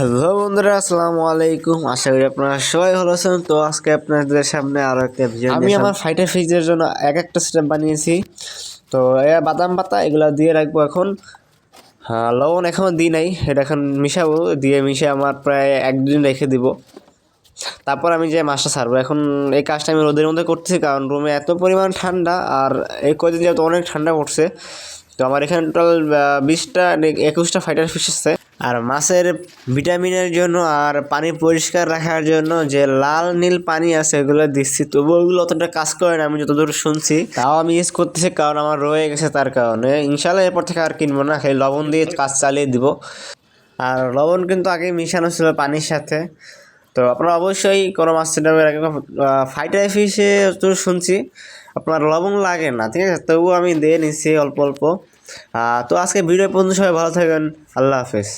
Hello বন্ধুরা, আসসালামু আলাইকুম। আশা করি আপনারা সবাই ভালো আছেন। তো আজকে আপনাদের সামনে আরো একটা ভিডিও আমি আমার ফাইটার ফিশের জন্য একটা স্টেপ বানিয়েছি। তো বাদাম পাতা এগুলো দিয়ে রাখবো এখন। হ্যাঁ, লবণ এখনও দিই নাই, এটা এখন মিশাবো, দিয়ে মিশে আমার প্রায় একদিন রেখে দিব। তারপর আমি যে মাছটা ছাড়বো। এখন এই কাজটা আমি রোদের মধ্যে করতেছি, কারণ রুমে এত পরিমাণ ঠান্ডা, আর এই কদিন যেহেতু অনেক ঠান্ডা পড়ছে। তো আমার এখানে টোটাল 20টা 21টা ফাইটার ফিশ আছে। আর মাছের ভিটামিনের জন্য আর পানি পরিষ্কার রাখার জন্য যে লাল নীল পানি আছে এগুলো দিচ্ছি, তবুও ওগুলো অতটা কাজ করে না আমি যতদূর শুনছি। তাও আমি ইউজ করতেছি, কারণ আমার রয়ে গেছে, তার কারণে ইনশাল্লাহ এরপর থেকে আর কিনবো না, খালি লবণ দিয়ে কাজ চালিয়ে দিব। আর লবণ কিন্তু আগে মিশানো ছিল পানির সাথে। তো আপনারা অবশ্যই কোনো মাছ সিস্টেমের আগে ফাইটার ফিশে তো শুনছি আপনার লবণ লাগে না, ঠিক আছে, তবুও আমি দিয়ে নিচ্ছি অল্প অল্প। তো আজকে ভিডিও পর্যন্ত সবাই ভালো থাকবেন। আল্লাহ হাফেজ।